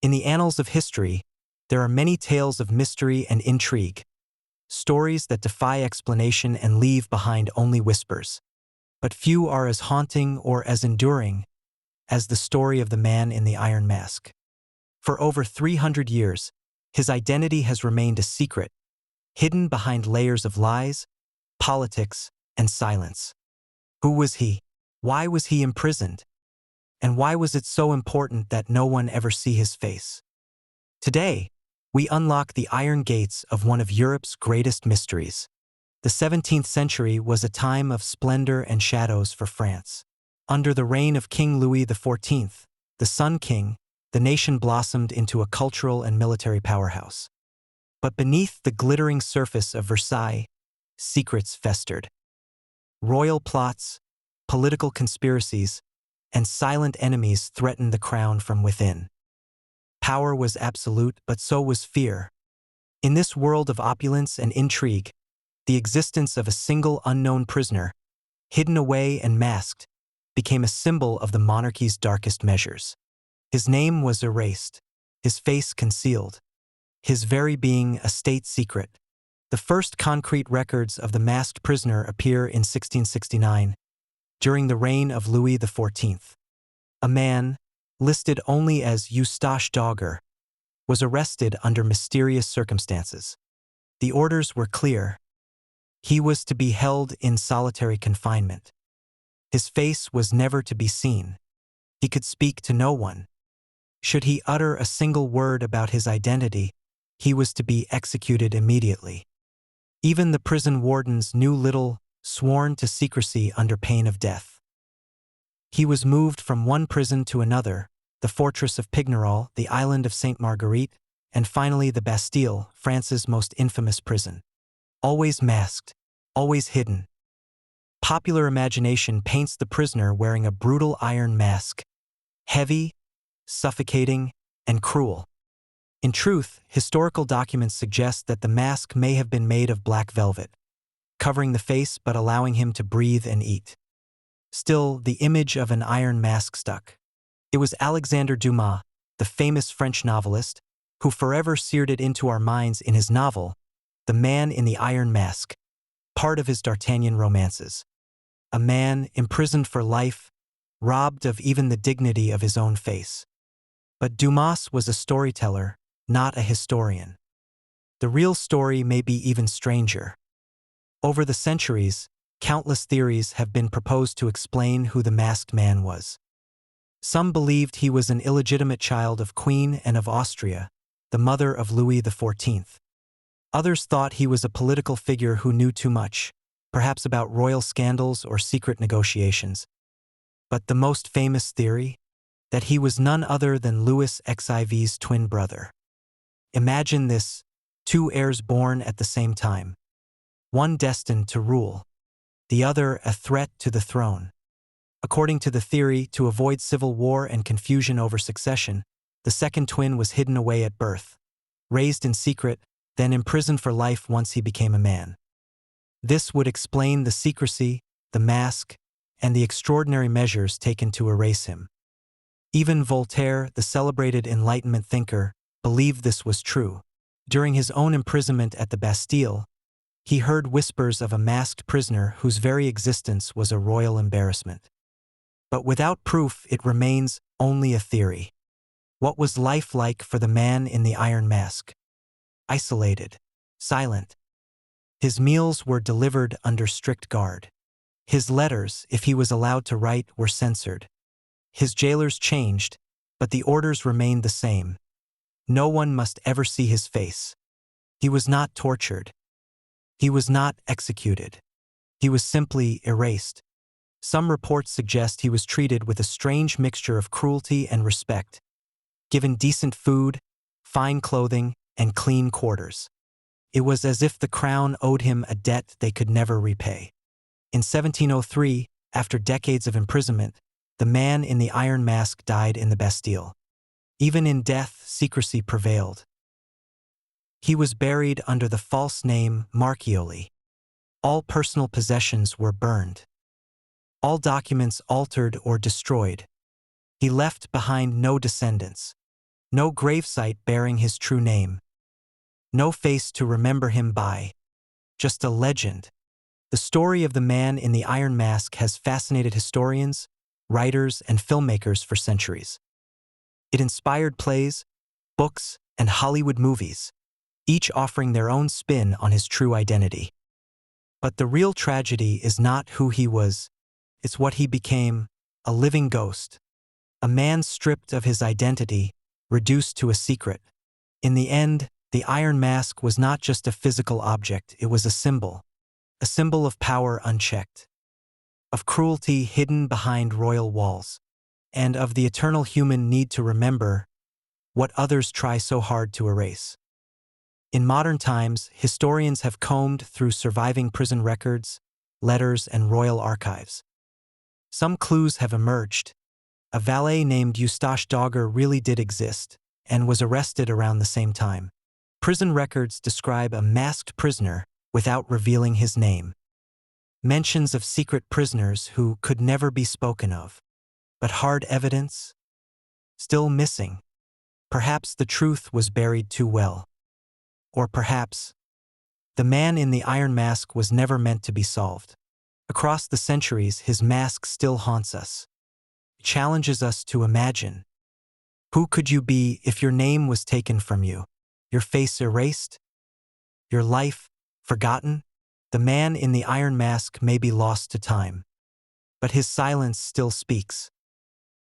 In the annals of history, there are many tales of mystery and intrigue, stories that defy explanation and leave behind only whispers. But few are as haunting or as enduring as the story of the man in the iron mask. For over 300 years, his identity has remained a secret, hidden behind layers of lies, politics, and silence. Who was he? Why was he imprisoned? And why was it so important that no one ever see his face? Today, we unlock the iron gates of one of Europe's greatest mysteries. The 17th century was a time of splendor and shadows for France. Under the reign of King Louis XIV, the Sun King, the nation blossomed into a cultural and military powerhouse. But beneath the glittering surface of Versailles, secrets festered. Royal plots, political conspiracies, and silent enemies threatened the crown from within. Power was absolute, but so was fear. In this world of opulence and intrigue, the existence of a single unknown prisoner, hidden away and masked, became a symbol of the monarchy's darkest measures. His name was erased, his face concealed, his very being a state secret. The first concrete records of the masked prisoner appear in 1669, during the reign of Louis XIV. A man, listed only as Eustache Dogger, was arrested under mysterious circumstances. The orders were clear. He was to be held in solitary confinement. His face was never to be seen. He could speak to no one. Should he utter a single word about his identity, he was to be executed immediately. Even the prison wardens knew little, sworn to secrecy under pain of death. He was moved from one prison to another, the fortress of Pignerol, the island of Sainte Marguerite, and finally the Bastille, France's most infamous prison. Always masked, always hidden. Popular imagination paints the prisoner wearing a brutal iron mask, heavy, suffocating, and cruel. In truth, historical documents suggest that the mask may have been made of black velvet, covering the face but allowing him to breathe and eat. Still, the image of an iron mask stuck. It was Alexandre Dumas, the famous French novelist, who forever seared it into our minds in his novel, The Man in the Iron Mask, part of his D'Artagnan romances. A man imprisoned for life, robbed of even the dignity of his own face. But Dumas was a storyteller, not a historian. The real story may be even stranger. Over the centuries, countless theories have been proposed to explain who the masked man was. Some believed he was an illegitimate child of Queen Anne of Austria, the mother of Louis XIV. Others thought he was a political figure who knew too much, perhaps about royal scandals or secret negotiations. But the most famous theory? That he was none other than Louis XIV's twin brother. Imagine this, two heirs born at the same time. One destined to rule, the other a threat to the throne. According to the theory, to avoid civil war and confusion over succession, the second twin was hidden away at birth, raised in secret, then imprisoned for life once he became a man. This would explain the secrecy, the mask, and the extraordinary measures taken to erase him. Even Voltaire, the celebrated Enlightenment thinker, believed this was true. During his own imprisonment at the Bastille, he heard whispers of a masked prisoner whose very existence was a royal embarrassment. But without proof, it remains only a theory. What was life like for the man in the iron mask? Isolated, silent. His meals were delivered under strict guard. His letters, if he was allowed to write, were censored. His jailers changed, but the orders remained the same. No one must ever see his face. He was not tortured. He was not executed. He was simply erased. Some reports suggest he was treated with a strange mixture of cruelty and respect, given decent food, fine clothing, and clean quarters. It was as if the crown owed him a debt they could never repay. In 1703, after decades of imprisonment, the man in the iron mask died in the Bastille. Even in death, secrecy prevailed. He was buried under the false name Marchioli. All personal possessions were burned. All documents altered or destroyed. He left behind no descendants. No gravesite bearing his true name. No face to remember him by. Just a legend. The story of the man in the Iron Mask has fascinated historians, writers, and filmmakers for centuries. It inspired plays, books, and Hollywood movies, each offering their own spin on his true identity. But the real tragedy is not who he was, it's what he became, a living ghost. A man stripped of his identity, reduced to a secret. In the end, the Iron Mask was not just a physical object, it was a symbol of power unchecked, of cruelty hidden behind royal walls, and of the eternal human need to remember what others try so hard to erase. In modern times, historians have combed through surviving prison records, letters, and royal archives. Some clues have emerged. A valet named Eustache Dogger really did exist, and was arrested around the same time. Prison records describe a masked prisoner without revealing his name. Mentions of secret prisoners who could never be spoken of. But hard evidence? Still missing. Perhaps the truth was buried too well. Or perhaps the man in the Iron Mask was never meant to be solved. Across the centuries, his mask still haunts us. It challenges us to imagine. Who could you be if your name was taken from you? Your face erased? Your life forgotten? The man in the Iron Mask may be lost to time, but his silence still speaks.